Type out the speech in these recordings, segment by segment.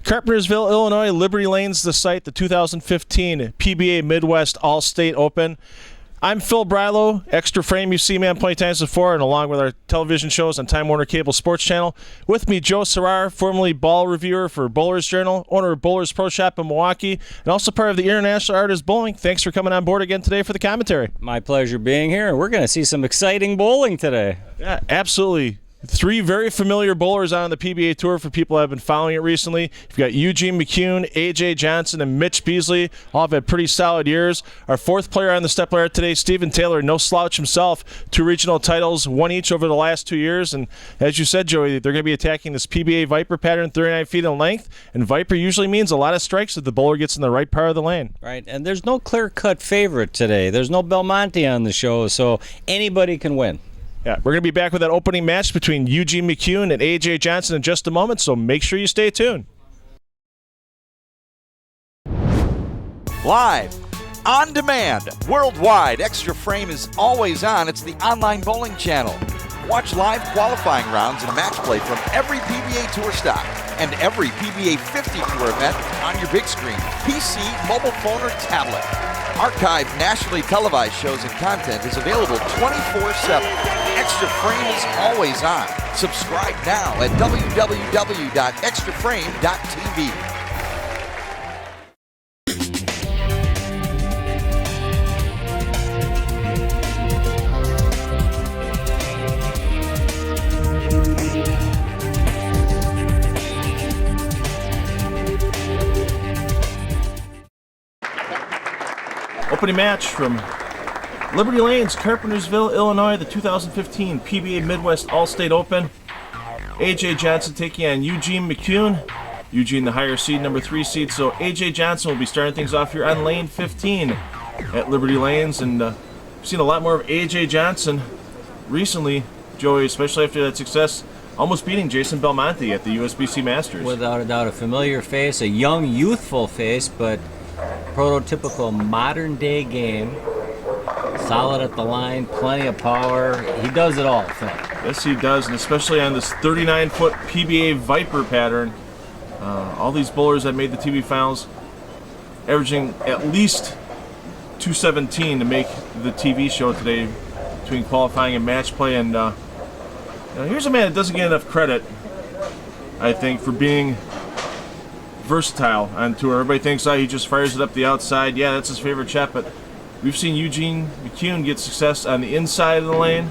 Carpentersville, Illinois, Liberty Lane's the site, the 2015 PBA Midwest Allstate Open. I'm Phil Brilo, Extra Frame. You've seen me on plenty of times before, and along with our television shows on Time Warner Cable Sports Channel. With me, Joe Serrar, formerly ball reviewer for Bowlers Journal, owner of Bowlers Pro Shop in Milwaukee, and also part of the International Artist Bowling. Thanks for coming on board again today for the commentary. My pleasure being here. We're going to see some exciting bowling today. Yeah, absolutely. Three very familiar bowlers on the PBA Tour for people that have been following it recently. You've got Eugene, McCune, AJ Johnson, and Mitch Beasley. All have had pretty solid years. Our fourth player on the Stepladder today, Stephen Taylor, no slouch himself. 2 regional titles, one each over the last 2 years. And as you said, Joey, they're going to be attacking this PBA Viper pattern, 39 feet in length. And Viper usually means a lot of strikes if the bowler gets in the right part of the lane. Right, and there's no clear-cut favorite today. There's no Belmonte on the show, so anybody can win. Yeah, we're going to be back with that opening match between Eugene McCune and AJ Johnson in just a moment, so make sure you stay tuned. Live, on demand, worldwide, Extra Frame is always on. It's the online bowling channel. Watch live qualifying rounds and match play from every PBA Tour stock and every PBA 50 Tour event on your big screen, PC, mobile phone, or tablet. Archived nationally televised shows and content is available 24/7. Extra Frame is always on. Subscribe now at www.extraframe.tv. Opening match from Liberty Lanes, Carpentersville, Illinois, the 2015 PBA Midwest Allstate Open. AJ Johnson taking on Eugene McCune. Eugene the higher seed, number 3 seed. So AJ Johnson will be starting things off here on lane 15 at Liberty Lanes. And we've seen a lot more of AJ Johnson recently, Joey, especially after that success, almost beating Jason Belmonte at the USBC Masters. Without a doubt, a familiar face, a young, youthful face, but prototypical modern-day game. Solid at the line, plenty of power. He does it all, Phil. Yes, he does, and especially on this 39-foot PBA Viper pattern. All these bowlers that made the TV finals averaging at least 217 to make the TV show today between qualifying and match play. And here's a man that doesn't get enough credit, I think, for being versatile on tour. Everybody thinks, he just fires it up the outside. Yeah, that's his favorite shot, but we've seen Eugene McCune get success on the inside of the lane,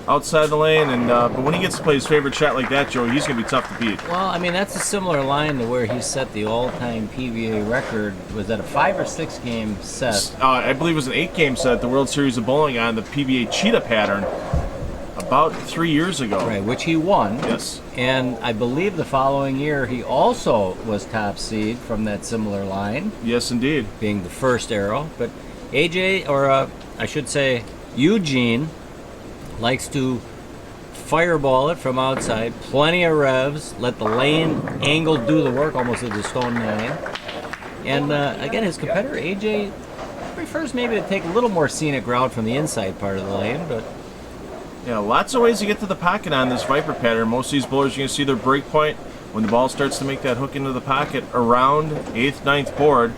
outside of the lane, and but when he gets to play his favorite shot like that, Joey, he's going to be tough to beat. Well, I mean, that's a similar line to where he set the all-time PBA record. Was that a 5 or 6 game set? I believe it was an 8-game set at the World Series of Bowling on the PBA Cheetah pattern about 3 years ago. Right, which he won. Yes. And I believe the following year he also was top seed from that similar line. Yes, indeed. Being the first arrow. But AJ, or I should say Eugene, likes to fireball it from outside. Plenty of revs. Let the lane angle do the work, almost at the stone 9. And again, his competitor AJ prefers maybe to take a little more scenic route from the inside part of the lane, but yeah, lots of ways to get to the pocket on this Viper pattern. Most of these bowlers, you're going to see their break point when the ball starts to make that hook into the pocket around 8th, 9th board,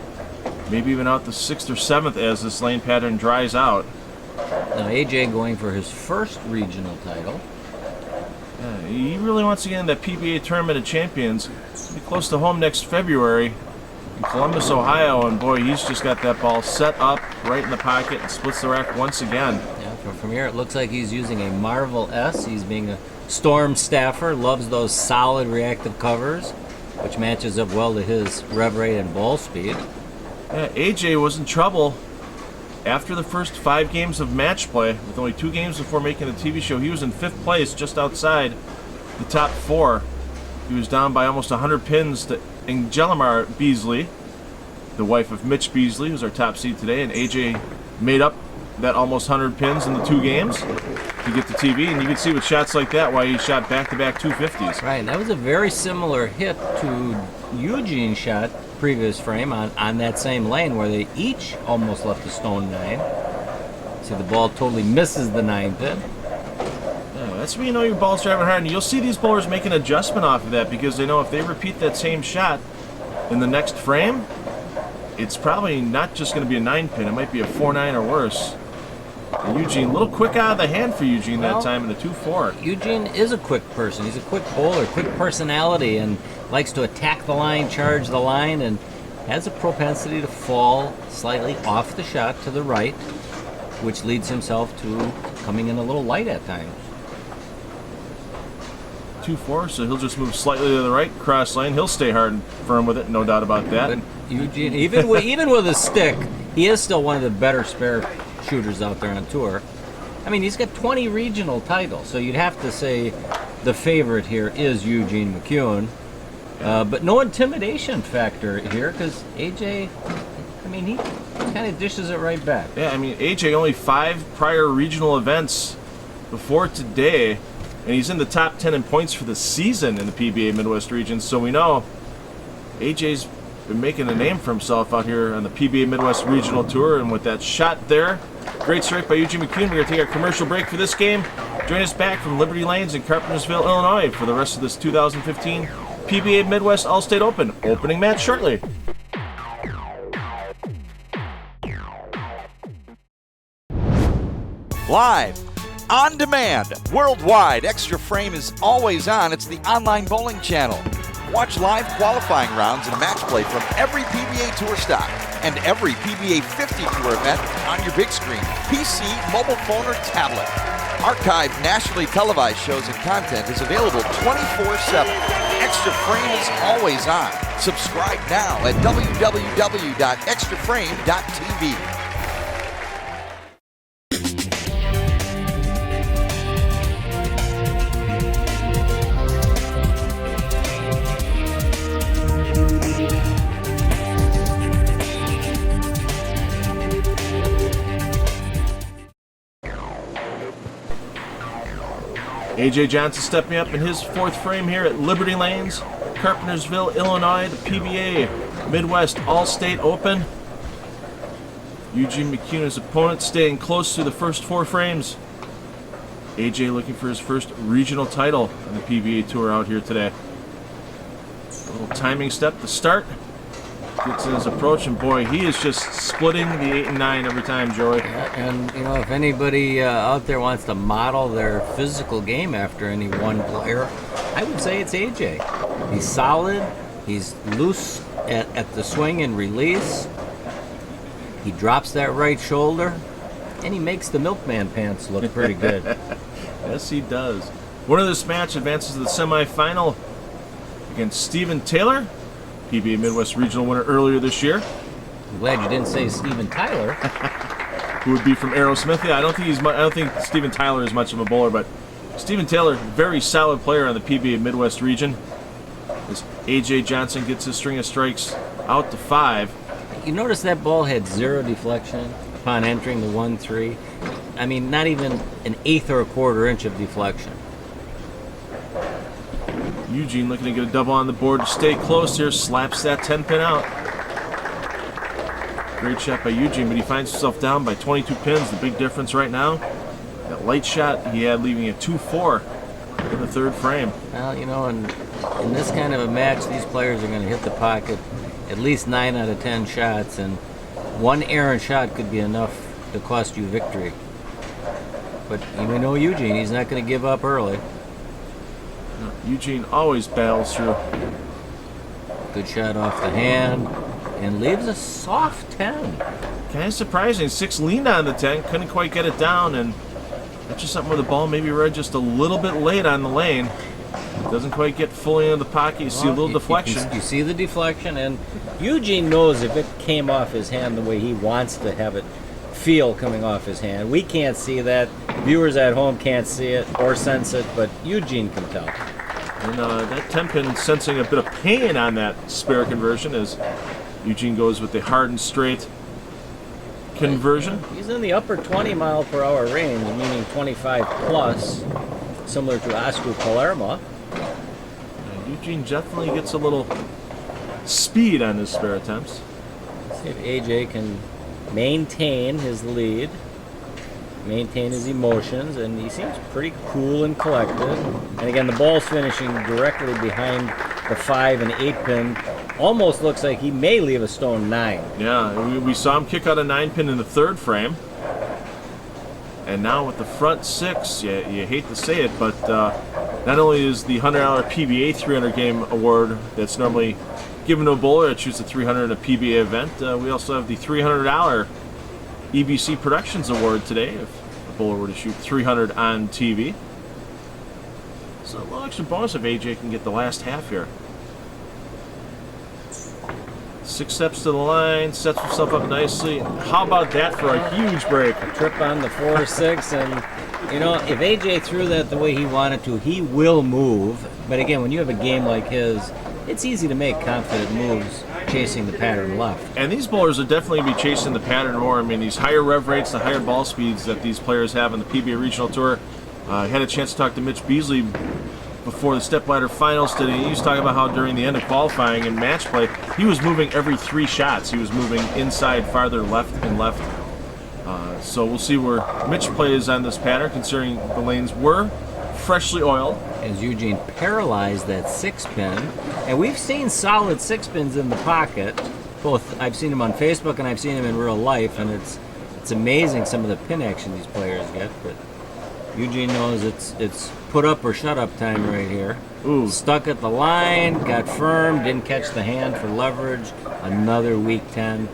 maybe even out the 6th or 7th as this lane pattern dries out. Now AJ going for his first regional title. Yeah, he really wants to get in that PBA Tournament of Champions. He'll be close to home next February in Columbus, Ohio, and boy, he's just got that ball set up right in the pocket and splits the rack once again. From here, it looks like he's using a Marvel S. He's being a storm staffer, loves those solid reactive covers, which matches up well to his rev rate and ball speed. Yeah, AJ was in trouble after the first 5 games of match play. With only 2 games before making the TV show, he was in 5th place, just outside the top 4. He was down by almost 100 pins to Angelimar Beasley, the wife of Mitch Beasley, who's our top seed today, and AJ made up that almost 100 pins in the 2 games to get the TV, and you can see with shots like that why he shot back-to-back 250s. Right, that was a very similar hit to Eugene's shot previous frame on that same lane where they each almost left the stone 9. See, the ball totally misses the 9 pin. Yeah, that's when you know your ball's driving hard, and you'll see these bowlers make an adjustment off of that because they know if they repeat that same shot, in the next frame, it's probably not just going to be a 9-pin. It might be a 4-9 or worse. And Eugene, a little quick out of the hand for Eugene that time in the 2-4. Eugene is a quick person. He's a quick bowler, quick personality, and likes to attack the line, charge the line, and has a propensity to fall slightly off the shot to the right, which leads himself to coming in a little light at times. 2-4, so he'll just move slightly to the right, cross lane. He'll stay hard and firm with it, no doubt about that. But Eugene, even with a stick, he is still one of the better spare shooters out there on tour. I mean, he's got 20 regional titles, so you'd have to say the favorite here is Eugene McCune. But no intimidation factor here, because AJ, I mean, he kind of dishes it right back. Yeah, I mean, AJ only 5 prior regional events before today, and he's in the top 10 in points for the season in the PBA Midwest region, so we know AJ's been making a name for himself out here on the PBA Midwest Regional Tour, and with that shot there, great strike by Eugene McCune. We're going to take our commercial break for this game. Join us back from Liberty Lanes in Carpentersville, Illinois for the rest of this 2015 PBA Midwest Allstate Open opening match shortly. Live, on demand, worldwide, Extra Frame is always on. It's the online bowling channel. Watch live qualifying rounds and match play from every PBA Tour stock and every PBA 50 Tour event on your big screen, PC, mobile phone, or tablet. Archived nationally televised shows and content is available 24/7. Extra Frame is always on. Subscribe now at www.extraframe.tv. AJ Johnson stepping up in his 4th frame here at Liberty Lanes, Carpentersville, Illinois, the PBA Midwest All-State Open. Eugene McCune, his opponent, staying close to the first 4 frames. AJ looking for his first regional title on the PBA Tour out here today. A little timing step to start. Gets in his approach, and boy, he is just splitting the 8 and 9 every time, Joey. And, you know, if anybody out there wants to model their physical game after any one player, I would say it's AJ. He's solid, he's loose at the swing and release, he drops that right shoulder, and he makes the milkman pants look pretty good. Yes, he does. Winner of this match advances to the semifinal against Stephen Taylor, PBA Midwest Regional winner earlier this year. I'm glad you didn't say Steven Tyler. Who would be from Aerosmith. Yeah, I don't think Stephen Tyler is much of a bowler, but Stephen Taylor, very solid player on the PBA Midwest region. As AJ Johnson gets his string of strikes out to 5. You notice that ball had 0 deflection upon entering the 1-3. I mean, not even an 1/8 or a 1/4 inch of deflection. Eugene looking to get a double on the board to stay close here, slaps that 10-pin out. Great shot by Eugene, but he finds himself down by 22 pins. The big difference right now, that light shot he had leaving a 2-4 in the 3rd frame. Well, you know, in this kind of a match, these players are going to hit the pocket at least 9 out of 10 shots, and one errant shot could be enough to cost you victory. But you know Eugene, he's not going to give up early. Eugene always battles through. Good shot off the hand, and leaves a soft 10. Kind of surprising. 6 leaned on the 10, couldn't quite get it down, and that's just something where the ball maybe read just a little bit late on the lane. Doesn't quite get fully into the pocket. You see a little deflection. You see the deflection, and Eugene knows if it came off his hand the way he wants to have it feel coming off his hand. We can't see that. Viewers at home can't see it or sense it, but Eugene can tell. And that 10-pin sensing a bit of pain on that spare conversion as Eugene goes with the hard and straight conversion. He's in the upper 20 mile per hour range, meaning 25 plus, similar to Oscar Palermo. Eugene definitely gets a little speed on his spare attempts. Let's see if AJ can maintain his lead, maintain his emotions, and he seems pretty cool and collected. And again, the ball's finishing directly behind the 5 and 8 pin. Almost looks like he may leave a stone 9. Yeah, we saw him kick out a 9-pin in the third frame. And now with the front 6, you hate to say it, but not only is the $100 PBA 300 game award that's normally given to a bowler that shoots a 300 in a PBA event, we also have the $300 EBC Productions award today if the bowler were to shoot 300 on TV. So a little extra bonus if AJ can get the last half here. 6 steps to the line, sets himself up nicely. How about that for a huge break? Trip on the 4-6, and you know, if AJ threw that the way he wanted to, he will move. But again, when you have a game like his, it's easy to make confident moves chasing the pattern left. And these bowlers will definitely be chasing the pattern more. I mean, these higher rev rates, the higher ball speeds that these players have on the PBA Regional Tour. I had a chance to talk to Mitch Beasley before the Stepladder finals today. He was talking about how during the end of qualifying and match play, he was moving every 3 shots. He was moving inside, farther, left, and left. So we'll see where Mitch plays on this pattern, considering the lanes were freshly oiled. As Eugene paralyzed that 6-pin, and we've seen solid 6-pins in the pocket. Both I've seen him on Facebook and I've seen him in real life, and it's amazing some of the pin action these players get. But Eugene knows it's put up or shut up time right here. Ooh. Stuck at the line, got firm, didn't catch the hand for leverage. Another weak 10.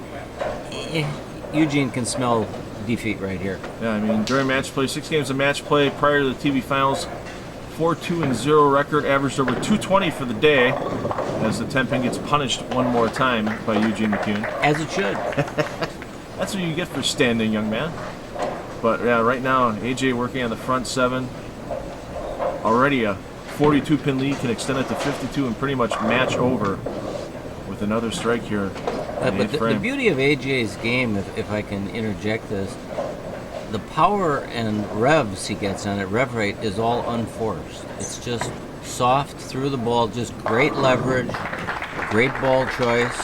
Eugene can smell defeat right here. Yeah, I mean, during match play, 6 games of match play prior to the TV finals, 4-2-0 record, averaged over 220 for the day, as the 10-pin gets punished one more time by Eugene McCune. As it should. That's what you get for standing, young man. But yeah, right now, AJ working on the front 7. Already a 42-pin lead, can extend it to 52 and pretty much match over with another strike here. But the beauty of AJ's game, if I can interject this, the power and revs he gets on it, rev rate, is all unforced. It's just soft through the ball, just great leverage, great ball choice.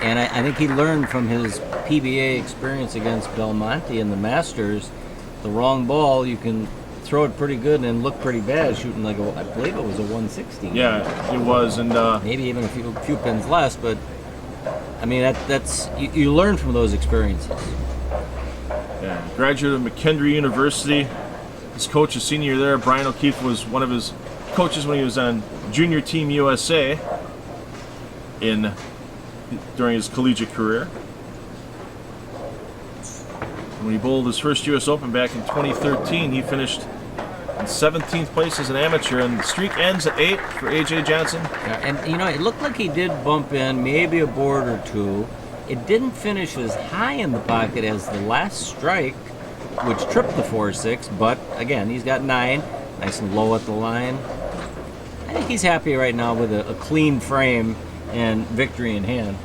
And I think he learned from his PBA experience against Belmonte in the Masters, the wrong ball, you can throw it pretty good and look pretty bad shooting like I believe it was a 160. Yeah, it was, and maybe even a few pins less, but I mean that's you learn from those experiences. Yeah, graduate of McKendree University. His coach, his senior there, Brian O'Keefe, was one of his coaches when he was on Junior Team USA during his collegiate career. When he bowled his first U.S. Open back in 2013, he finished in 17th place as an amateur, and the streak ends at 8 for A.J. Johnson. Yeah, and you know, it looked like he did bump in maybe a board or two. It didn't finish as high in the pocket as the last strike, which tripped the 4-6, but again, he's got 9, nice and low at the line. I think he's happy right now with a clean frame and victory in hand.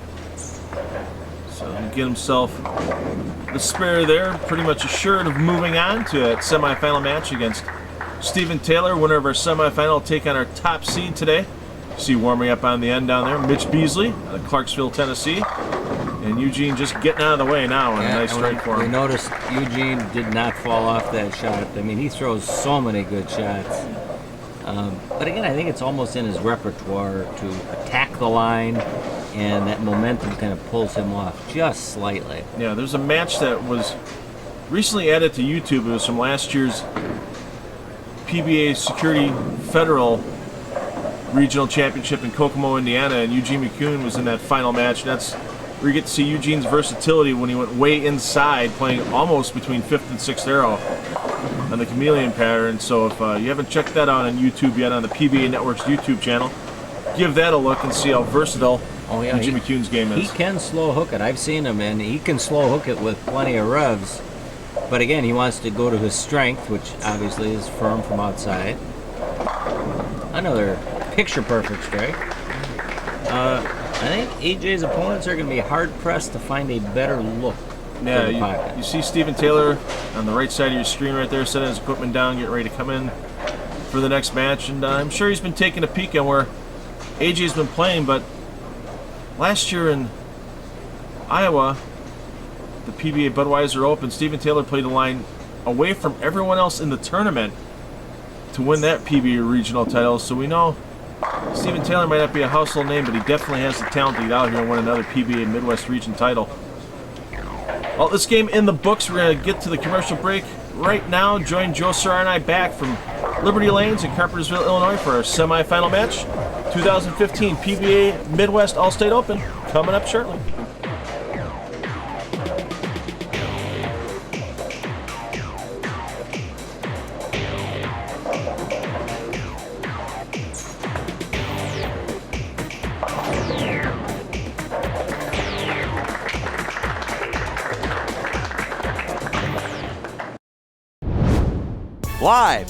So he'll get himself the spare there, pretty much assured of moving on to that semifinal match against Stephen Taylor, winner of our semifinal, take on our top seed today. See warming up on the end down there, Mitch Beasley out of Clarksville, Tennessee. And Eugene just getting out of the way now, and a nice strike for him. We noticed Eugene did not fall off that shot. I mean, he throws so many good shots. But again, I think it's almost in his repertoire to attack the line, and that momentum kind of pulls him off just slightly. Yeah, there's a match that was recently added to YouTube. It was from last year's PBA Security Federal Regional Championship in Kokomo, Indiana, and Eugene McCune was in that final match. And that's where you get to see Eugene's versatility when he went way inside, playing almost between 5th and 6th arrow on the chameleon pattern. So if you haven't checked that out on YouTube yet, on the PBA Network's YouTube channel, give that a look and see how versatile Eugene McCune's game is. He can slow hook it. I've seen him, and he can slow hook it with plenty of revs. But again, he wants to go to his strength, which obviously is firm from outside. Another picture-perfect strike. I think AJ's opponents are going to be hard-pressed to find a better look. Yeah, you see Stephen Taylor on the right side of your screen right there, setting his equipment down, getting ready to come in for the next match. And I'm sure he's been taking a peek at where AJ's been playing, but last year in Iowa, the PBA Budweiser Open, Stephen Taylor played a line away from everyone else in the tournament to win that PBA regional title. So we know Stephen Taylor might not be a household name, but he definitely has the talent to get out here and win another PBA Midwest Region title. Well, this game in the books. We're going to get to the commercial break right now. Join Joe Serrar and I back from Liberty Lanes in Carpentersville, Illinois for our semifinal match. 2015 PBA Midwest Allstate Open coming up shortly. Live,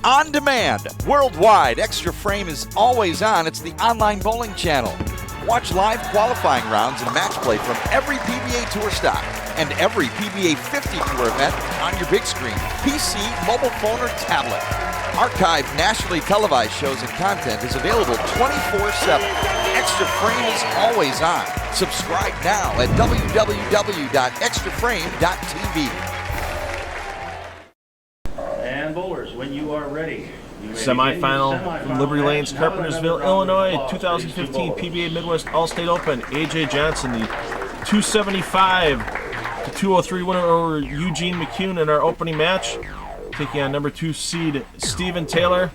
on demand, worldwide, Extra Frame is always on. It's the online bowling channel. Watch live qualifying rounds and match play from every PBA Tour stock and every PBA 50 Tour event on your big screen, PC, mobile phone, or tablet. Archived nationally televised shows and content is available 24/7. Extra Frame is always on. Subscribe now at www.extraframe.tv. Bowlers, when you are ready. Semifinal from Liberty Lanes, Carpentersville, Illinois, 2015 PBA Midwest Allstate Open. AJ Johnson, the 275 to 203 winner over Eugene McCune in our opening match, taking on number 2 seed Stephen Taylor.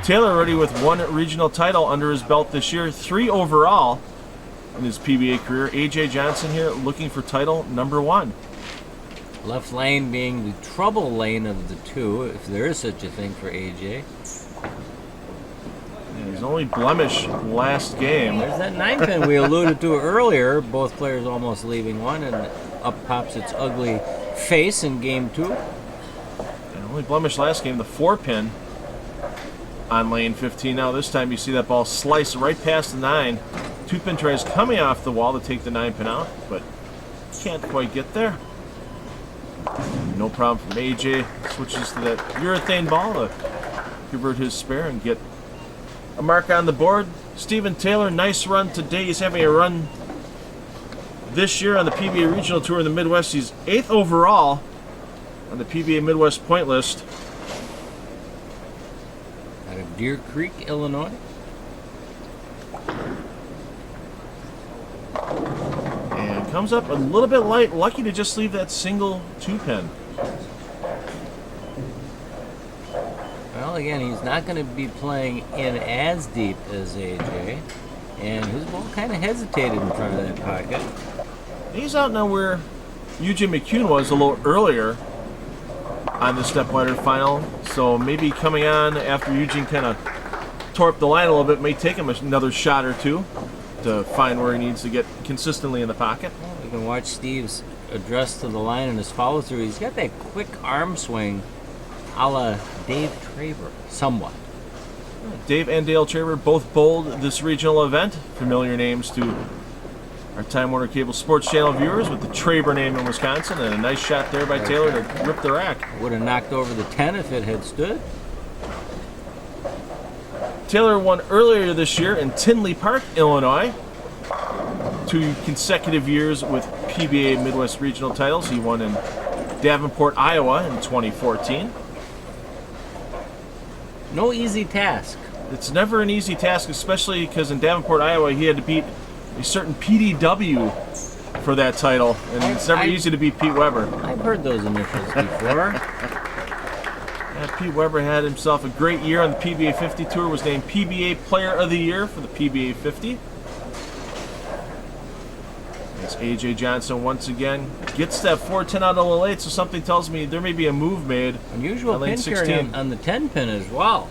Taylor already with 1 regional title under his belt this year, 3 overall in his PBA career. AJ Johnson here looking for title number 1. Left lane being the trouble lane of the two, if there is such a thing for AJ. And his only blemish last game. There's that 9 pin we alluded to earlier. Both players almost leaving one, and up pops its ugly face in game 2. And only blemish last game, the 4 pin on lane 15. Now this time you see that ball slice right past the 9. 2 pin tries coming off the wall to take the 9 pin out, but can't quite get there. No problem from AJ. Switches to that urethane ball to convert his spare and get a mark on the board. Stephen Taylor, nice run today. He's having a run this year on the PBA Regional Tour in the Midwest. He's 8th overall on the PBA Midwest point list. Out of Deer Creek, Illinois. And comes up a little bit light. Lucky to just leave that single 2 pin. Well, again, he's not going to be playing in as deep as AJ, and his ball kind of hesitated in front of that pocket. He's out now where Eugene McCune was a little earlier on the Stepladder final, so maybe coming on after Eugene kind of tore up the line a little bit may take him another shot or two to find where he needs to get consistently in the pocket. Well, you can watch Steve's address to the line and his follow-through. He's got that quick arm swing a la Dave Traber, somewhat. Dave and Dale Traber both bowled this regional event. Familiar names to our Time Warner Cable Sports Channel viewers, with the Traber name in Wisconsin, and a nice shot there by Taylor to rip the rack. Would have knocked over the 10 if it had stood. Taylor won earlier this year in Tinley Park, Illinois. 2 consecutive years with PBA Midwest Regional titles. He won in Davenport, Iowa in 2014. No easy task. It's never an easy task, especially because in Davenport, Iowa, he had to beat a certain PDW for that title, and it's never easy to beat Pete Weber. I've heard those initials before. Yeah, Pete Weber had himself a great year on the PBA 50 Tour, was named PBA Player of the Year for the PBA 50. As AJ Johnson once again gets that 410 out a little late, so something tells me there may be a move made. Unusual pin carrying on the 10 pin as well.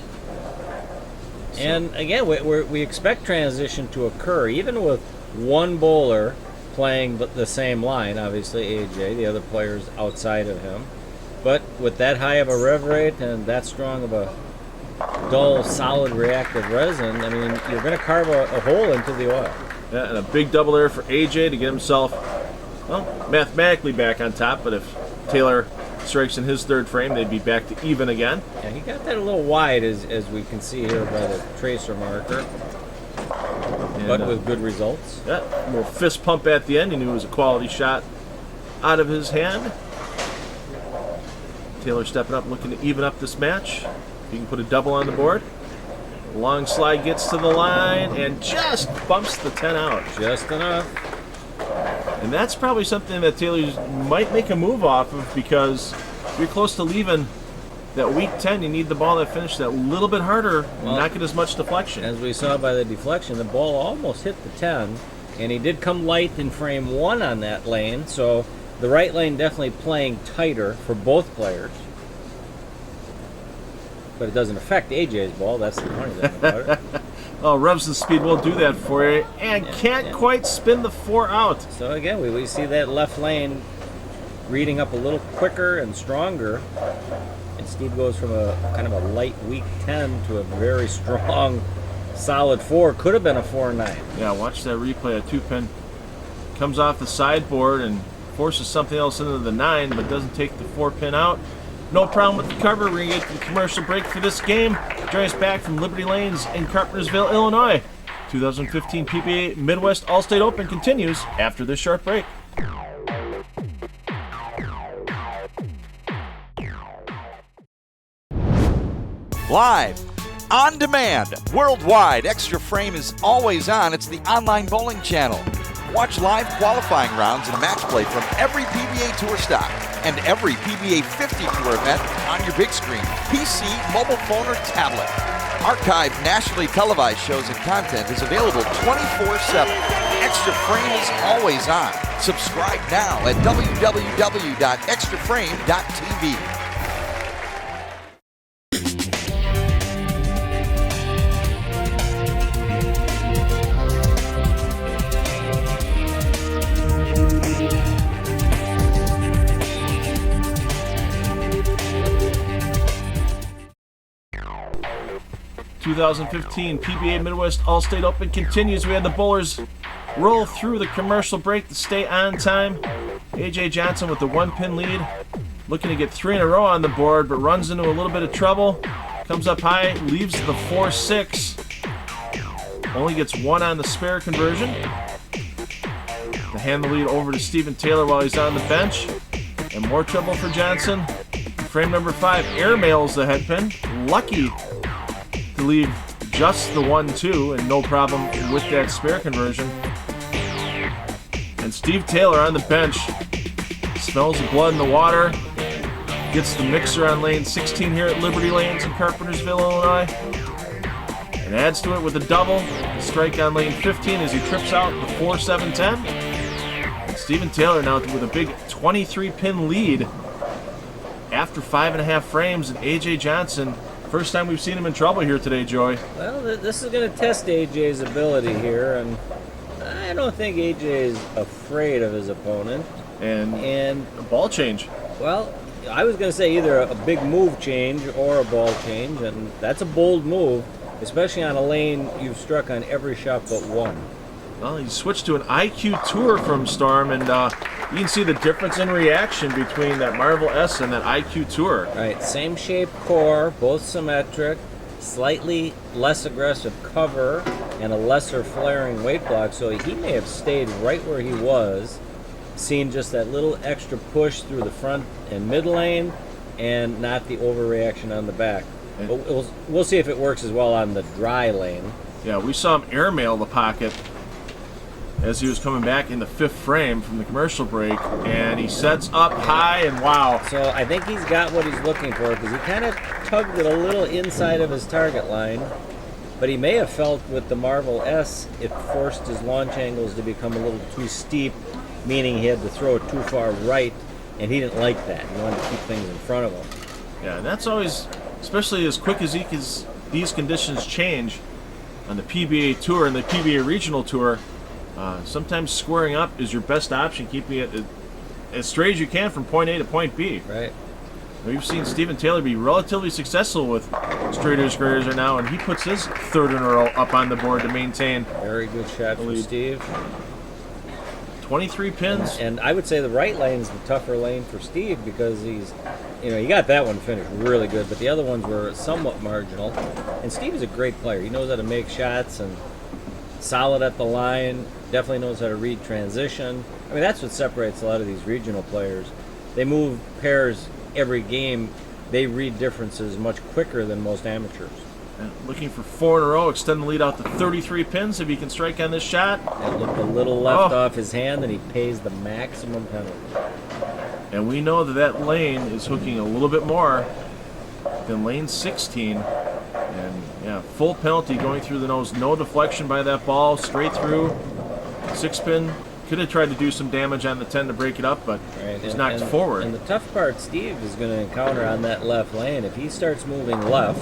So, and again, we expect transition to occur, even with one bowler playing the same line, obviously AJ, the other players outside of him. But with that high of a rev rate and that strong of a dull, solid reactive resin, I mean, you're going to carve a hole into the oil. Yeah, and a big double there for AJ to get himself, well, mathematically back on top, but if Taylor strikes in his 3rd frame, they'd be back to even again. Yeah, he got that a little wide, as we can see here by the tracer marker, but with good results. Yeah, a little fist pump at the end. He knew it was a quality shot out of his hand. Taylor stepping up, looking to even up this match. If he can put a double on the board, Long slide gets to the line and just bumps the 10 out. Just enough. And that's probably something that Taylor might make a move off of, because if you're close to leaving that week 10, you need the ball that finished that little bit harder and not get as much deflection. As we saw by the deflection, the ball almost hit the 10, and he did come light in frame 1 on that lane, so the right lane definitely playing tighter for both players. But it doesn't affect AJ's ball. That's the funny thing about it. Oh, revs the speed will do that for you, and can't quite spin the 4 out. So again, we see that left lane reading up a little quicker and stronger, and Steve goes from a kind of a light weak 10 to a very strong, solid 4. Could have been a 4-9. Yeah, watch that replay. A 2-pin comes off the sideboard and forces something else into the 9, but doesn't take the 4-pin out. No problem with the cover. We're going to get to the commercial break for this game. Join us back from Liberty Lanes in Carpentersville, Illinois. 2015 PBA Midwest Allstate Open continues after this short break. Live, on demand, worldwide, Extra Frame is always on. It's the online bowling channel. Watch live qualifying rounds and match play from every PBA Tour stock and every PBA 50 Tour event on your big screen, PC, mobile phone, or tablet. Archived nationally televised shows and content is available 24/7. Extra Frame is always on. Subscribe now at www.extraframe.tv. 2015 PBA Midwest Allstate Open continues. We had the bowlers roll through the commercial break to stay on time. AJ Johnson with the 1-pin lead, looking to get 3 in a row on the board, but runs into a little bit of trouble. Comes up high, leaves the 4-6. Only gets 1 on the spare conversion. To hand the lead over to Stephen Taylor while he's on the bench. And more trouble for Johnson. Frame number 5 airmails the head pin. Lucky to leave just the 1-2 and no problem with that spare conversion. And Steve Taylor on the bench smells the blood in the water, gets the mixer on lane 16 here at Liberty Lanes in Carpentersville, Illinois, and adds to it with a double. The strike on lane 15 as he trips out the 4-7-10. And Stephen Taylor now with a big 23-pin lead after 5.5 frames, and AJ Johnson, first time we've seen him in trouble here today, Joy. Well, this is going to test AJ's ability here, and I don't think AJ is afraid of his opponent. And a ball change. Well, I was going to say either a big move change or a ball change, and that's a bold move, especially on a lane you've struck on every shot but one. Well, he switched to an IQ Tour from Storm, and you can see the difference in reaction between that Marvel S and that IQ Tour. Right, same shape core, both symmetric, slightly less aggressive cover, and a lesser flaring weight block, so he may have stayed right where he was, seen just that little extra push through the front and mid lane, and not the overreaction on the back. But we'll see if it works as well on the dry lane. Yeah, we saw him airmail the pocket as he was coming back in the 5th frame from the commercial break, and he sets up high, and wow. So I think he's got what he's looking for, because he kind of tugged it a little inside of his target line, but he may have felt with the Marvel S it forced his launch angles to become a little too steep, meaning he had to throw it too far right, and he didn't like that. He wanted to keep things in front of him. Yeah, and that's always, especially as quick as these conditions change on the PBA Tour and the PBA Regional Tour, sometimes squaring up is your best option, keeping it as straight as you can from point A to point B. Right. We've seen Stephen Taylor be relatively successful with straighter squares now, and he puts his 3rd in a row up on the board to maintain. Very good shot from Steve. 23 pins. And I would say the right lane's the tougher lane for Steve, because he's, he got that one finished really good, but the other ones were somewhat marginal. And Steve is a great player. He knows how to make shots and solid at the line, definitely knows how to read transition. I mean, that's what separates a lot of these regional players. They move pairs every game. They read differences much quicker than most amateurs. And looking for 4 in a row, extend the lead out to 33 pins if he can strike on this shot. It looked a little left off his hand, and he pays the maximum penalty. And we know that that lane is hooking a little bit more than lane 16. And yeah, full penalty going through the nose. No deflection by that ball, straight through. 6-pin. Could have tried to do some damage on the 10 to break it up, but he's knocked forward. And the tough part Steve is going to encounter on that left lane, if he starts moving left,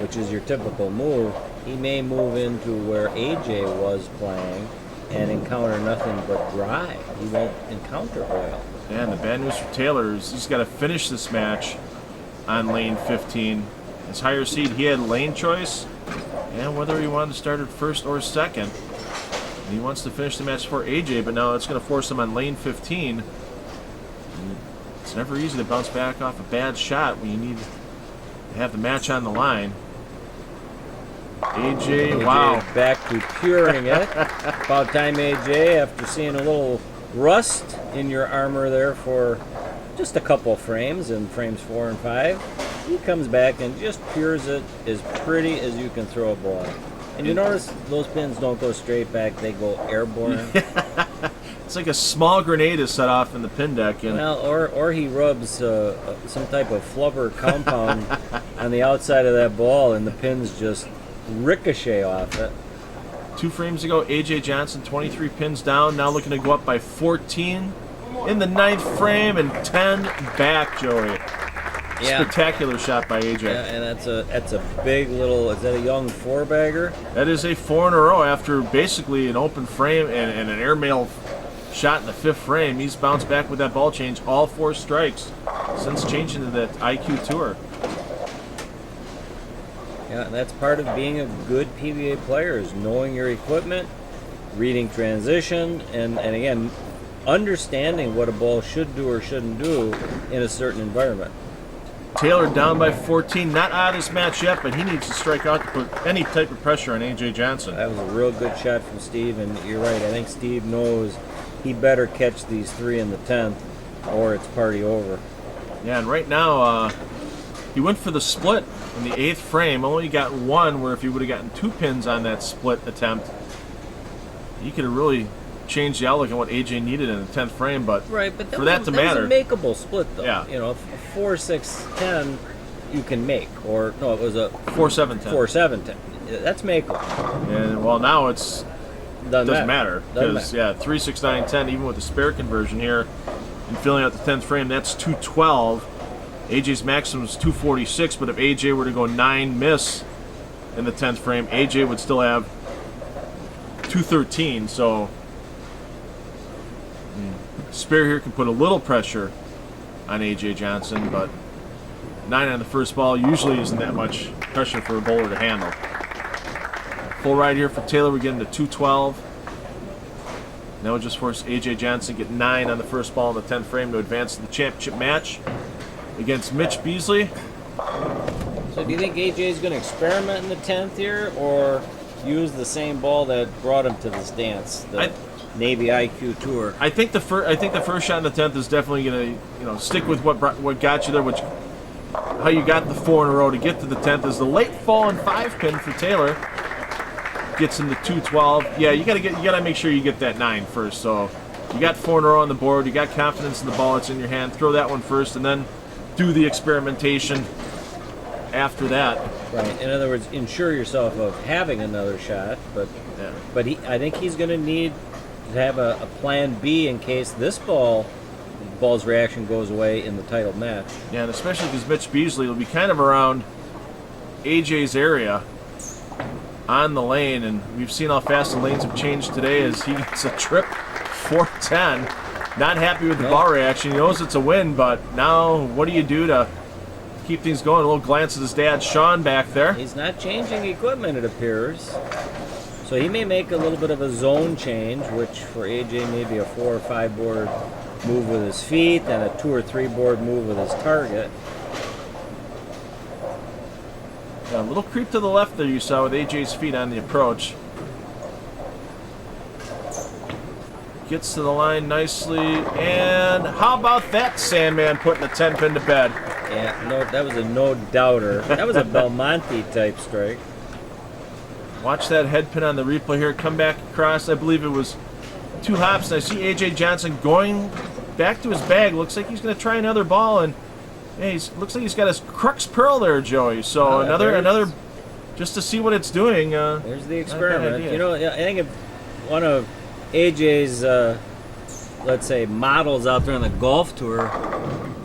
which is your typical move, he may move into where AJ was playing and encounter nothing but dry. He won't encounter oil. Yeah, and the bad news for Taylor is he's got to finish this match on lane 15. His higher seed, he had lane choice, and whether he wanted to start at first or second. And he wants to finish the match for AJ, but now it's going to force him on lane 15. And it's never easy to bounce back off a bad shot when you need to have the match on the line. AJ, wow. Back to curing it. About time, AJ, after seeing a little rust in your armor there for just a couple frames, in frames 4 and 5, he comes back and just cures it as pretty as you can throw a ball. And you notice those pins don't go straight back, they go airborne. It's like a small grenade is set off in the pin deck. And well, or he rubs some type of flubber compound on the outside of that ball, and the pins just ricochet off it. 2 frames ago, AJ Johnson, 23 pins down, now looking to go up by 14 in the 9th frame and 10 back, Joey. Yeah. Spectacular shot by AJ. Yeah, and that's a big little, is that a young 4-bagger? That is a 4 in a row after basically an open frame and an airmail shot in the 5th frame. He's bounced back with that ball change, all 4 strikes since changing to that IQ Tour. Yeah, and that's part of being a good PBA player, is knowing your equipment, reading transition, and again, understanding what a ball should do or shouldn't do in a certain environment. Taylor down by 14, not out of this match yet, but he needs to strike out to put any type of pressure on AJ Johnson. That was a real good shot from Steve, and you're right, I think Steve knows he better catch these 3 in the 10th, or it's party over. Yeah, and right now, he went for the split in the 8th frame, only got 1, where if he would have gotten 2 pins on that split attempt, he could have really changed the outlook on what AJ needed in the 10th frame, but right, but for that to matter. That was a makeable split, though. Yeah. You know, 4-6-10 you can make, or no, it was a 4-7-10. 4-7-10. That's makeable. And well, now it's doesn't matter because Doesn't 3-6-9-10, even with the spare conversion here and filling out the 10th frame, that's 212. AJ's maximum is 246, but if AJ were to go 9 miss in the 10th frame, AJ would still have 213. So spare here can put a little pressure on AJ Johnson, but 9 on the first ball usually isn't that much pressure for a bowler to handle. Full ride here for Taylor. We get into 212. That would just force AJ Johnson to get 9 on the first ball in the 10th frame to advance to the championship match against Mitch Beasley. So do you think AJ is going to experiment in the 10th here, or use the same ball that brought him to this dance, the Navy IQ Tour? I think the first shot in the 10th is definitely going to stick with what got you there, which how you got the 4 in a row to get to the 10th. Is the late fall and 5-pin for Taylor gets into 212. Yeah, you gotta make sure you get that 9 first. So you got 4 in a row on the board. You got confidence in the ball that's in your hand. Throw that one first, and then do the experimentation after that. Right. In other words, ensure yourself of having another shot, but I think he's going to need to have a plan B in case this ball's reaction goes away in the title match. Yeah, and especially because Mitch Beasley will be kind of around AJ's area on the lane, and we've seen how fast the lanes have changed today as he gets a trip 410. Not happy with the ball reaction. He knows it's a win, but now what do you do to keep things going? A little glance at his dad, Sean, back there. He's not changing equipment, it appears. So he may make a little bit of a zone change, which for AJ may be a 4 or 5 board move with his feet, and a 2 or 3 board move with his target. Yeah, a little creep to the left there you saw with AJ's feet on the approach. Gets to the line nicely, and how about that Sandman putting the 10-pin to bed? Yeah, no, that was a no-doubter. That was a Belmonte type strike. Watch that head pin on the replay here. Come back across. I believe it was 2 hops. And I see A.J. Johnson going back to his bag. Looks like he's going to try another ball. And hey, looks like he's got his crux pearl there, Joey. So another, just to see what it's doing. There's the experiment. You know, I think if one of A.J.'s, let's say, models out there on the golf tour,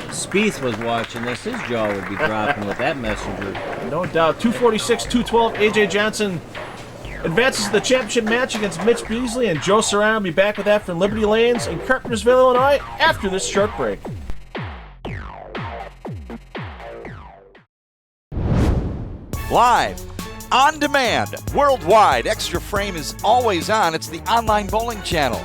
Spieth was watching this, his jaw would be dropping with that messenger. No doubt. 246, 212. A.J. Johnson advances to the championship match against Mitch Beasley, and Joe Serrano will be back with that from Liberty Lanes in Carpentersville, Illinois, after this short break. Live, on demand, worldwide, Extra Frame is always on. It's the online bowling channel.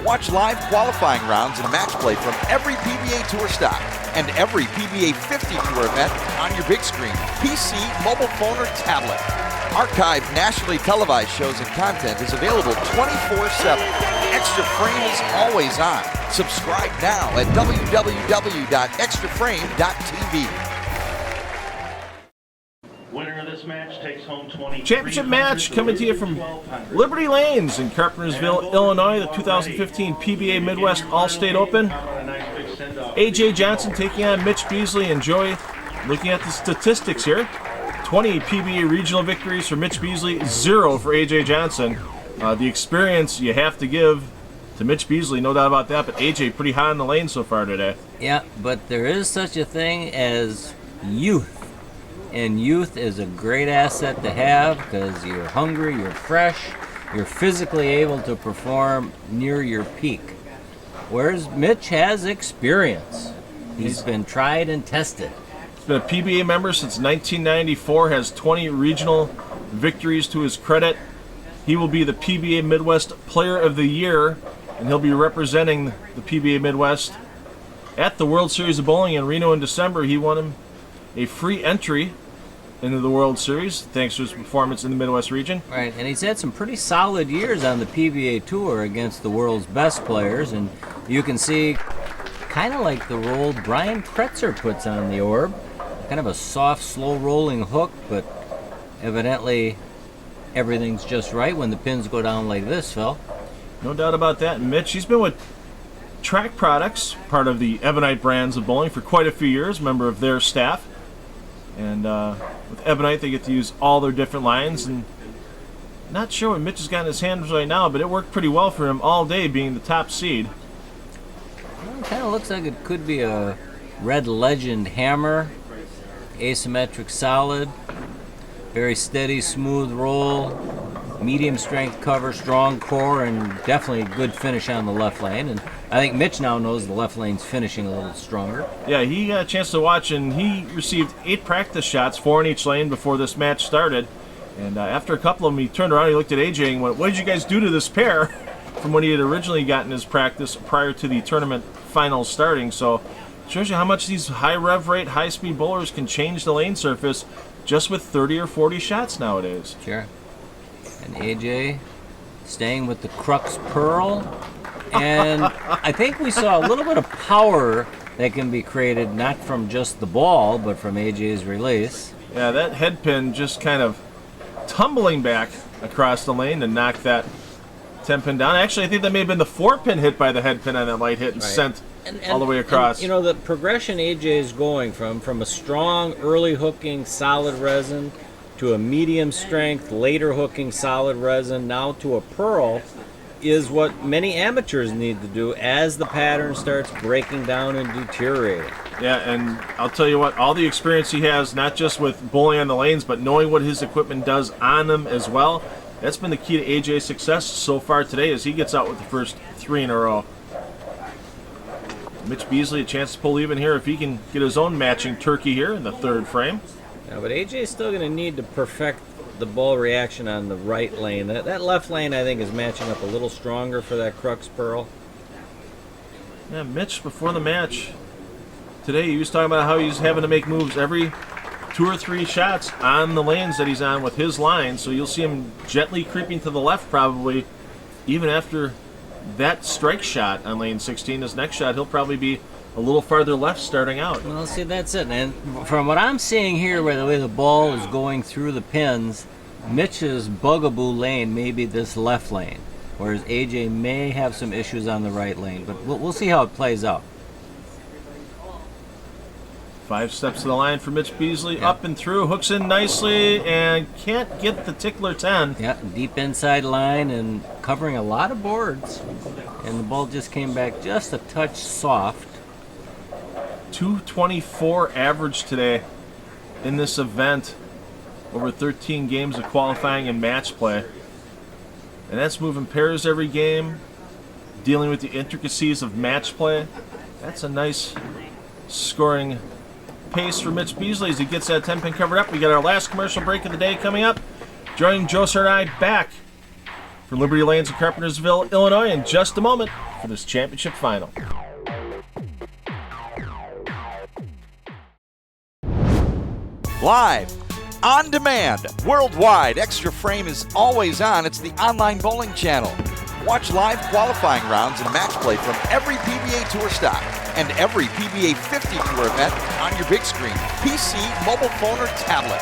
Watch live qualifying rounds and match play from every PBA Tour stock and every PBA 50 Tour event on your big screen, PC, mobile phone, or tablet. Archived nationally televised shows and content is available 24/7. Extra Frame is always on. Subscribe now at www.extraframe.tv. Winner of this match takes home 20. Championship match coming to you from Liberty Lanes in Carpentersville, Illinois, the 2015 PBA Midwest Allstate Open. A.J. Johnson taking on Mitch Beasley. And Joey, looking at the statistics here, 20 PBA regional victories for Mitch Beasley, 0 for A.J. Johnson. The experience you have to give to Mitch Beasley, no doubt about that, but A.J. pretty high on the lane so far today. Yeah, but there is such a thing as youth. And youth is a great asset to have because you're hungry, you're fresh, you're physically able to perform near your peak. Whereas Mitch has experience. He's been tried and tested. He's been a PBA member since 1994, has 20 regional victories to his credit. He will be the PBA Midwest Player of the Year, and he'll be representing the PBA Midwest at the World Series of Bowling in Reno in December. He won him a free entry into the World Series thanks to his performance in the Midwest region. Right, and he's had some pretty solid years on the PBA Tour against the world's best players, and you can see kind of like the role Brian Kretzer puts on the orb. Kind of a soft, slow-rolling hook, but evidently everything's just right when the pins go down like this, Phil. No doubt about that. And Mitch, he's been with Track Products, part of the Ebonite Brands of Bowling, for quite a few years, member of their staff. And with Ebonite, they get to use all their different lines. And not sure what Mitch has got in his hands right now, but it worked pretty well for him all day, being the top seed. Well, it kind of looks like it could be a Red Legend hammer. Asymmetric solid. Very steady, smooth roll. Medium strength cover, strong core, and definitely a good finish on the left lane. And I think Mitch now knows the left lane's finishing a little stronger. Yeah, he got a chance to watch, and he received 8 practice shots, 4 in each lane, before this match started. And after a couple of them, he turned around, he looked at AJ and went, "What did you guys do to this pair?" from when he had originally gotten his practice prior to the tournament finals starting. So it shows you how much these high rev rate, high speed bowlers can change the lane surface just with 30 or 40 shots nowadays. Sure. And AJ staying with the crux pearl. And I think we saw a little bit of power that can be created not from just the ball, but from AJ's release. Yeah, that head pin just kind of tumbling back across the lane to knock that 10 pin down. Actually, I think that may have been the 4 pin hit by the head pin on that light hit and sent all the way across. And, you know, the progression AJ is going from a strong early hooking solid resin to a medium strength later hooking solid resin now to a pearl is what many amateurs need to do as the pattern starts breaking down and deteriorating. Yeah, and I'll tell you what, all the experience he has, not just with bowling on the lanes, but knowing what his equipment does on them as well, that's been the key to AJ's success so far today as he gets out with the first 3 in a row. Mitch Beasley a chance to pull even here if he can get his own matching turkey here in the 3rd frame. Yeah, but AJ's still going to need to perfect the ball reaction on the right lane. That left lane, I think, is matching up a little stronger for that crux pearl. Yeah, Mitch, before the match today, he was talking about how he's having to make moves every 2 or 3 shots on the lanes that he's on with his line, so you'll see him gently creeping to the left probably even after that strike shot on lane 16. His next shot, he'll probably be a little farther left starting out. Well, see, that's it. And from what I'm seeing here, by the way the ball is going through the pins, Mitch's bugaboo lane may be this left lane, whereas AJ may have some issues on the right lane. But we'll see how it plays out. 5 steps to the line for Mitch Beasley, up and through, hooks in nicely, and can't get the tickler 10. Yeah, deep inside line and covering a lot of boards. And the ball just came back just a touch soft. 224 average today in this event, over 13 games of qualifying and match play. And that's moving pairs every game, dealing with the intricacies of match play. That's a nice scoring pace for Mitch Beasley as he gets that 10-pin covered up. We got our last commercial break of the day coming up. Joining Joe and I back from Liberty Lanes in Carpentersville, Illinois in just a moment for this championship final. Live, on demand, worldwide, Extra Frame is always on. It's the online bowling channel. Watch live qualifying rounds and match play from every PBA Tour stock and every PBA 50 Tour event on your big screen, PC, mobile phone, or tablet.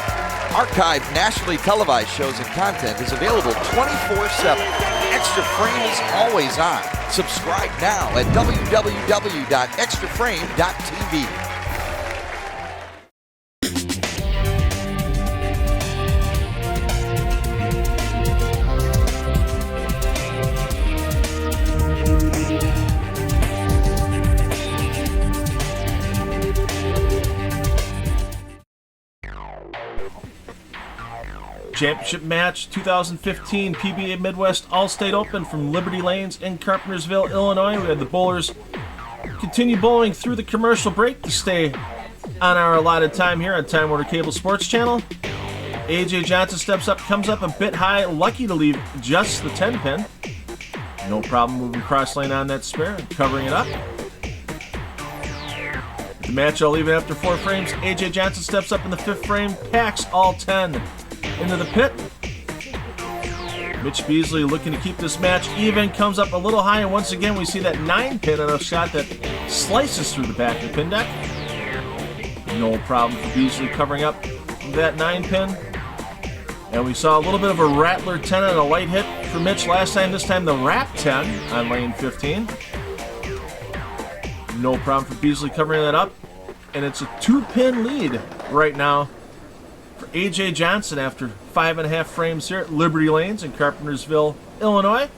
Archived nationally televised shows and content is available 24/7. Extra Frame is always on. Subscribe now at www.extraframe.tv. Championship match 2015 PBA Midwest Allstate Open from Liberty Lanes in Carpentersville, Illinois. We had the bowlers continue bowling through the commercial break to stay on our allotted time here on Time Warner Cable Sports Channel. AJ Johnson steps up, comes up a bit high, lucky to leave just the 10-pin. No problem moving cross lane on that spare and covering it up. The match all even after 4 frames. AJ Johnson steps up in the 5th frame, packs all 10 into the pit. Mitch Beasley looking to keep this match even, comes up a little high, and once again we see that 9-pin on a shot that slices through the back of the pin deck. No problem for Beasley covering up that 9-pin. And we saw a little bit of a rattler 10 and a light hit for Mitch last time. This time the wrap 10 on lane 15. No problem for Beasley covering that up. And it's a 2-pin lead right now for AJ Johnson after 5.5 frames here at Liberty Lanes in Carpentersville, Illinois,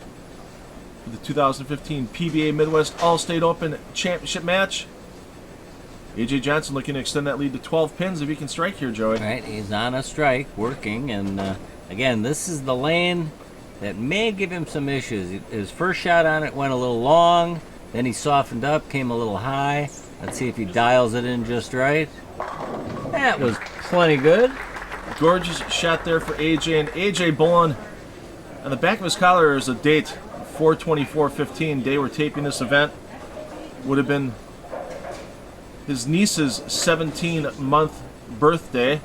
for the 2015 PBA Midwest Allstate Open Championship match. AJ Johnson looking to extend that lead to 12 pins if he can strike here, Joey. Right, he's on a strike, working, and again, this is the lane that may give him some issues. His first shot on it went a little long, then he softened up, came a little high. Let's see if he dials it in just right. That was plenty good. Gorgeous shot there for AJ, and AJ bowling on the back of his collar is a date, 4/24/15, day we're taping this event. Would have been his niece's 17-month birthday.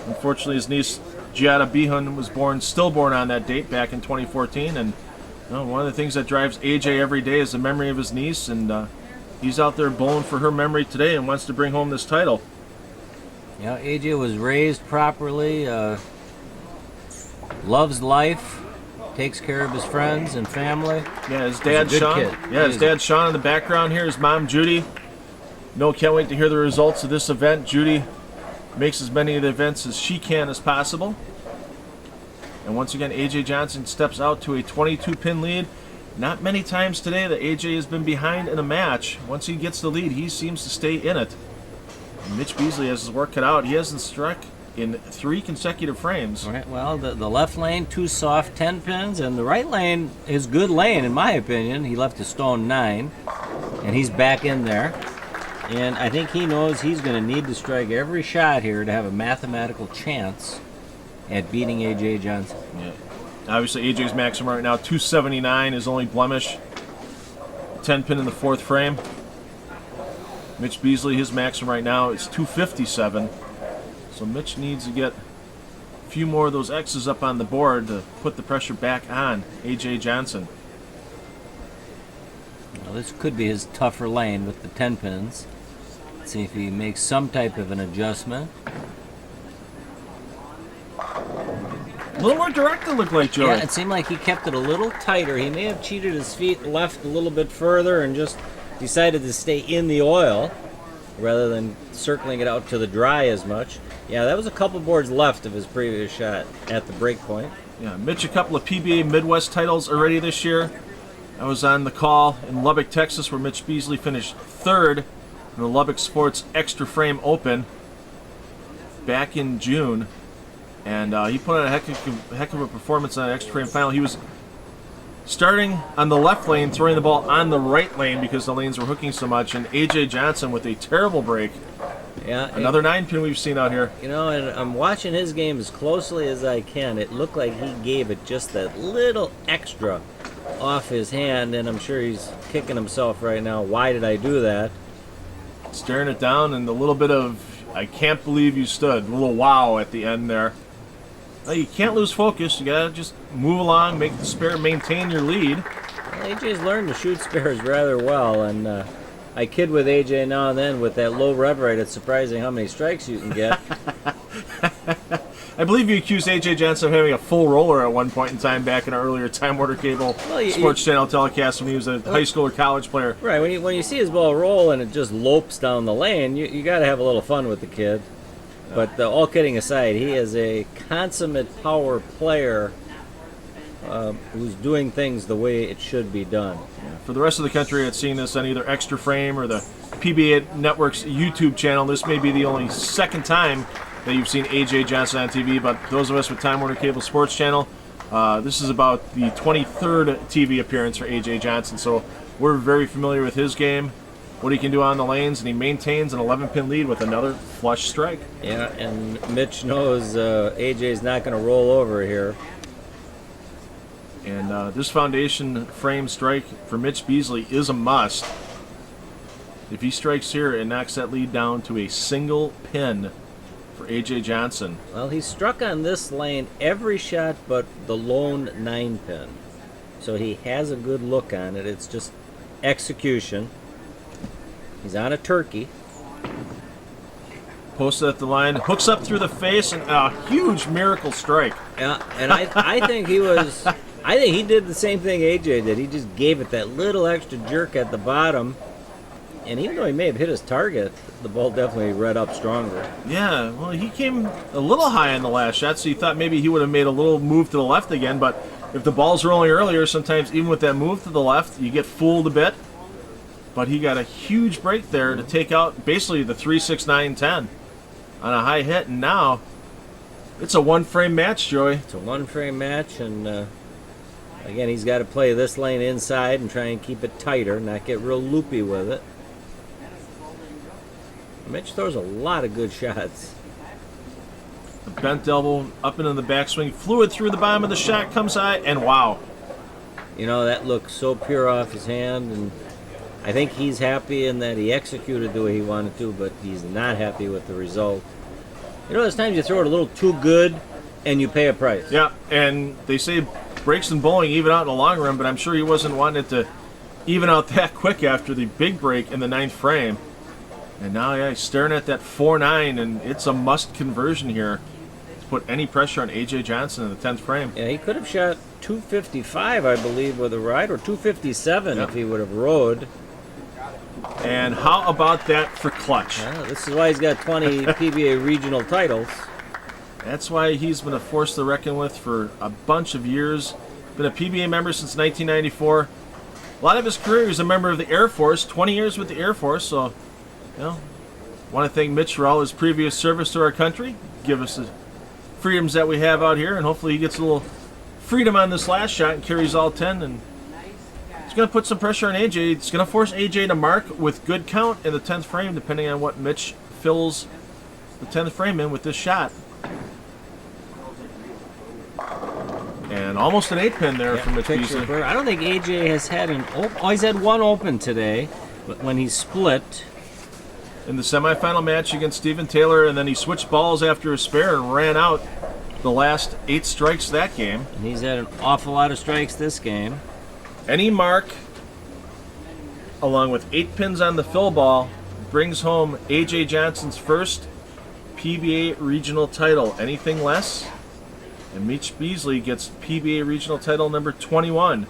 Unfortunately, his niece Giada Bihun was stillborn on that date back in 2014, and one of the things that drives AJ every day is the memory of his niece, and he's out there bowling for her memory today and wants to bring home this title. Yeah, AJ was raised properly, loves life, takes care of his friends and family. Yeah, his dad Sean. Kid. Yeah, his dad Sean in the background here. His mom Judy. No, can't wait to hear the results of this event. Judy makes as many of the events as she can as possible. And once again, AJ Johnson steps out to a 22-pin lead. Not many times today that AJ has been behind in a match. Once he gets the lead, he seems to stay in it. Mitch Beasley has his work cut out. He hasn't struck in 3 consecutive frames. All right, well, the left lane, 2 soft 10 pins, and the right lane is good lane, in my opinion. He left a stone 9, and he's back in there. And I think he knows he's going to need to strike every shot here to have a mathematical chance at beating AJ Johnson. Yeah. Obviously, AJ's maximum right now, 279, is only blemish. 10 pin in the 4th frame. Mitch Beasley, his maximum right now is 257. So Mitch needs to get a few more of those X's up on the board to put the pressure back on AJ Johnson. Well, this could be his tougher lane with the 10 pins. Let's see if he makes some type of an adjustment. A little more direct, it looked like, Joey. Yeah, it seemed like he kept it a little tighter. He may have cheated his feet left a little bit further and just decided to stay in the oil rather than circling it out to the dry as much. Yeah, that was a couple boards left of his previous shot at the break point. Yeah, Mitch, a couple of PBA Midwest titles already this year. I was on the call in Lubbock, Texas, where Mitch Beasley finished third in the Lubbock Sports Extra Frame Open back in June. And he put on a heck of a performance on an extra frame final. He was starting on the left lane, throwing the ball on the right lane because the lanes were hooking so much. And A.J. Johnson with a terrible break. Yeah, Another 9-pin we've seen out here. You know, and I'm watching his game as closely as I can. It looked like he gave it just that little extra off his hand, and I'm sure he's kicking himself right now. Why did I do that? Staring it down and a little bit of, I can't believe you stood. A little wow at the end there. Well, you can't lose focus. You gotta just move along, make the spare, maintain your lead. Well, AJ's learned to shoot spares rather well, and I kid with AJ now and then with that low rev rate. It's surprising how many strikes you can get. I believe you accused A.J. Johnson of having a full roller at one point in time back in our earlier Time Warner Cable Sports Channel telecast when he was a high school or college player. Right, when you see his ball roll and it just lopes down the lane, you got to have a little fun with the kid. But all kidding aside, he is a consummate power player who's doing things the way it should be done. For the rest of the country that's seen this on either Extra Frame or the PBA Network's YouTube channel, this may be the only second time that you've seen A.J. Johnson on TV, but those of us with Time Warner Cable Sports Channel, this is about the 23rd TV appearance for A.J. Johnson, so we're very familiar with his game, what he can do on the lanes, and he maintains an 11-pin lead with another flush strike. Yeah, and Mitch knows A.J.'s not going to roll over here. And this foundation frame strike for Mitch Beasley is a must. If he strikes here, it knocks that lead down to a single pin for A.J. Johnson. Well, he struck on this lane every shot but the lone 9-pin. So he has a good look on it. It's just execution. He's on a turkey. Posted at the line, hooks up through the face, and a huge miracle strike. Yeah, and I think he did the same thing AJ did. He just gave it that little extra jerk at the bottom. And even though he may have hit his target, the ball definitely read up stronger. Yeah, well, he came a little high on the last shot, so you thought maybe he would have made a little move to the left again, but if the ball's rolling earlier, sometimes even with that move to the left, you get fooled a bit. But he got a huge break there to take out basically the 3, 6, 9, 10 on a high hit, and now it's a one-frame match, Joey. It's a one-frame match, and again, he's got to play this lane inside and try and keep it tighter, not get real loopy with it. Mitch throws a lot of good shots. The bent elbow up into the backswing, flew it through the bottom of the shot, comes high, and wow. You know, that looks so pure off his hand, and I think he's happy in that he executed the way he wanted to, but he's not happy with the result. You know, there's times you throw it a little too good, and you pay a price. Yeah, and they say breaks in bowling even out in the long run, but I'm sure he wasn't wanting it to even out that quick after the big break in the 9th frame. And now, yeah, he's staring at that 4-9, and it's a must conversion here to put any pressure on A.J. Johnson in the 10th frame. Yeah, he could have shot 255, I believe, with a ride, or 257 if he would have rode. And how about that for clutch? Yeah, this is why he's got 20 PBA regional titles. That's why he's been a force to reckon with for a bunch of years. Been a PBA member since 1994. A lot of his career, he was a member of the Air Force, 20 years with the Air Force, so... You know, want to thank Mitch for all his previous service to our country, give us the freedoms that we have out here, and hopefully he gets a little freedom on this last shot and carries all 10. And it's going to put some pressure on AJ. It's going to force AJ to mark with good count in the 10th frame, depending on what Mitch fills the 10th frame in with this shot. And almost an 8-pin there from Mitch Beasley. I don't think AJ has had an open. Oh, he's had one open today, but when he split. In the semifinal match against Stephen Taylor, and then he switched balls after a spare and ran out the last 8 strikes that game. And he's had an awful lot of strikes this game. Any mark, along with 8 pins on the fill ball, brings home A.J. Johnson's first PBA regional title. Anything less? And Mitch Beasley gets PBA regional title number 21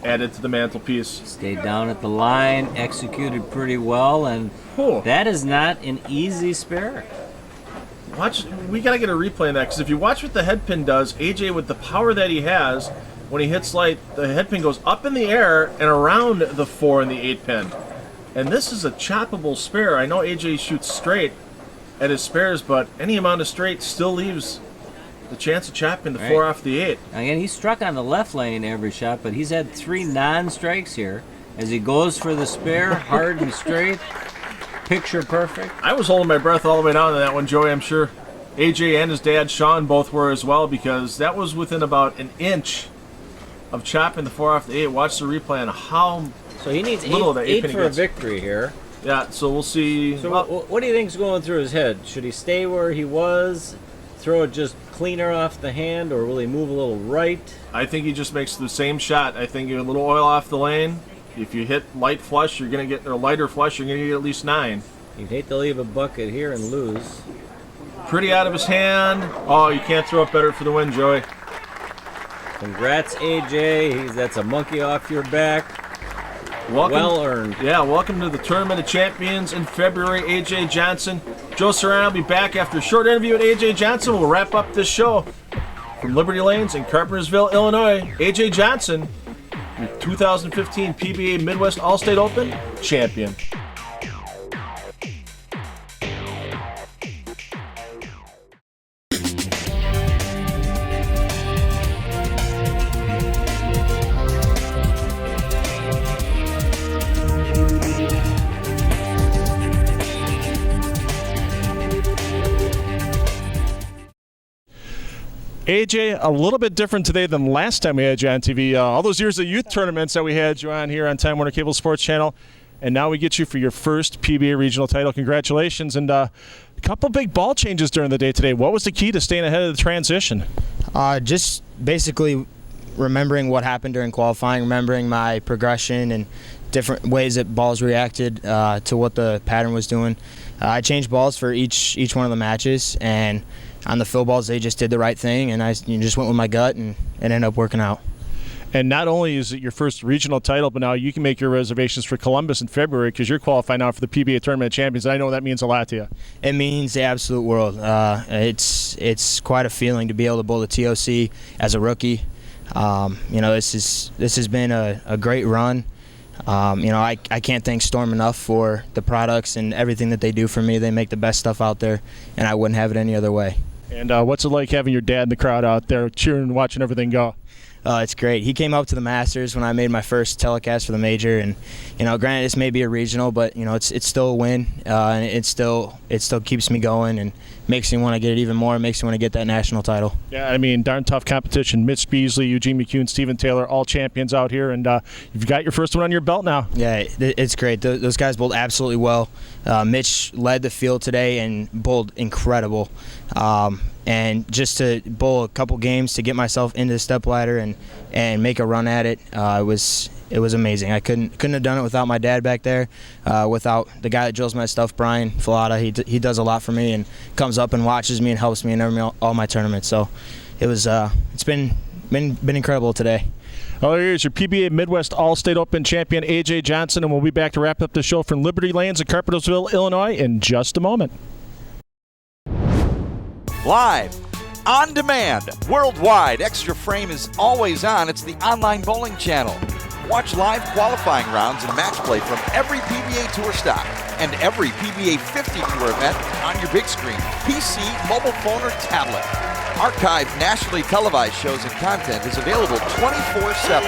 added to the mantelpiece. Stayed down at the line, executed pretty well, and that is not an easy spare. We got to get a replay on that, because if you watch what the head pin does, AJ, with the power that he has, when he hits light, the head pin goes up in the air and around the 4 and the 8 pin. And this is a choppable spare. I know AJ shoots straight at his spares, but any amount of straight still leaves the chance of chopping the 4 off the 8. Again, he struck on the left lane every shot, but he's had 3 non-strikes here as he goes for the spare, hard and straight. Picture perfect. I was holding my breath all the way down to that one, Joey. I'm sure AJ and his dad, Sean, both were as well, because that was within about an inch of chopping the 4 off the 8. Watch the replay on how so he needs little eight that 8 for a victory here. Yeah, so we'll see. So what do you think's going through his head? Should he stay where he was, throw it just cleaner off the hand, or will he move a little right? I think he just makes the same shot. I think a little oil off the lane. If you hit light flush, you're going to get, or lighter flush, you're going to get at least 9. You'd hate to leave a bucket here and lose. Pretty out of his hand. Oh, you can't throw it better for the win, Joey. Congrats, AJ. That's a monkey off your back. Welcome, well earned. Yeah, welcome to the Tournament of Champions in February, AJ Johnson. Joe Serrano will be back after a short interview with AJ Johnson. We'll wrap up this show from Liberty Lanes in Carpentersville, Illinois. AJ Johnson, your 2015 PBA Midwest Allstate Open champion. AJ, a little bit different today than last time we had you on TV. All those years of youth tournaments that we had you on here on Time Warner Cable Sports Channel, and now we get you for your first PBA regional title. Congratulations, and a couple big ball changes during the day today. What was the key to staying ahead of the transition? Just basically remembering what happened during qualifying, remembering my progression and different ways that balls reacted to what the pattern was doing. I changed balls for each one of the matches, and on the fill balls, they just did the right thing, and I just went with my gut, and it ended up working out. And not only is it your first regional title, but now you can make your reservations for Columbus in February, because you're qualifying now for the PBA Tournament of Champions. I know that means a lot to you. It means the absolute world. It's quite a feeling to be able to bowl the TOC as a rookie. This has been a great run. I can't thank Storm enough for the products and everything that they do for me. They make the best stuff out there, and I wouldn't have it any other way. And what's it like having your dad in the crowd out there cheering and watching everything go? It's great. He came up to the Masters when I made my first telecast for the major, and granted this may be a regional, but it's still a win, and it still keeps me going and makes me want to get it even more. Makes me want to get that national title. Yeah, I mean, darn tough competition. Mitch Beasley, Eugene, McCune, Stephen Taylor, all champions out here, and you've got your first one on your belt now. Yeah, it's great. Those guys bowled absolutely well. Mitch led the field today and bowled incredible. And just to bowl a couple games to get myself into the Stepladder and make a run at it, it was amazing. I couldn't have done it without my dad back there, without the guy that drills my stuff, Brian Filata. He does a lot for me and comes up and watches me and helps me in all my tournaments. So it's been incredible today. Well, here's your PBA Midwest All-State Open champion, A.J. Johnson, and we'll be back to wrap up the show from Liberty Lanes in Carpentersville, Illinois, in just a moment. Live, on demand, worldwide, Extra Frame is always on. It's the online bowling channel. Watch live qualifying rounds and match play from every PBA Tour stock and every PBA 50 Tour event on your big screen, PC, mobile phone, or tablet. Archived nationally televised shows and content is available 24/7.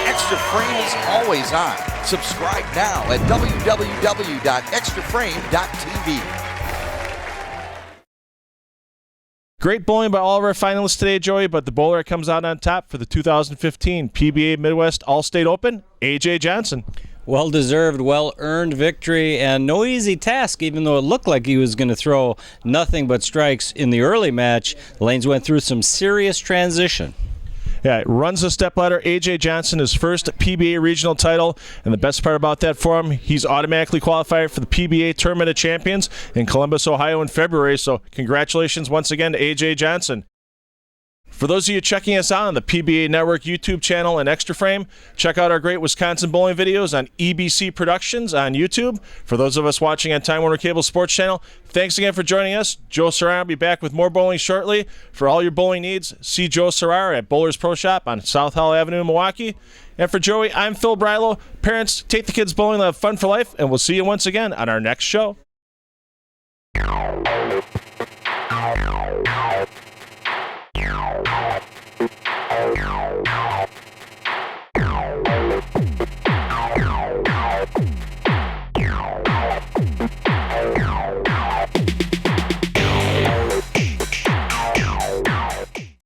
Extra Frame is always on. Subscribe now at www.extraframe.tv. Great bowling by all of our finalists today, Joey, but the bowler that comes out on top for the 2015 PBA Midwest All-State Open, A.J. Johnson. Well-deserved, well-earned victory, and no easy task, even though it looked like he was going to throw nothing but strikes in the early match. The Lanes went through some serious transition. Yeah, runs the stepladder. AJ Johnson, his first PBA regional title, and the best part about that for him, he's automatically qualified for the PBA Tournament of Champions in Columbus, Ohio in February. So congratulations once again to AJ Johnson. For those of you checking us out on the PBA Network YouTube channel and Extra Frame, check out our great Wisconsin bowling videos on EBC Productions on YouTube. For those of us watching on Time Warner Cable Sports Channel, thanks again for joining us. Joe Serrar will be back with more bowling shortly. For all your bowling needs, see Joe Serrar at Bowlers Pro Shop on South Hall Avenue in Milwaukee. And for Joey, I'm Phil Brilo. Parents, take the kids bowling, have fun for life, and we'll see you once again on our next show.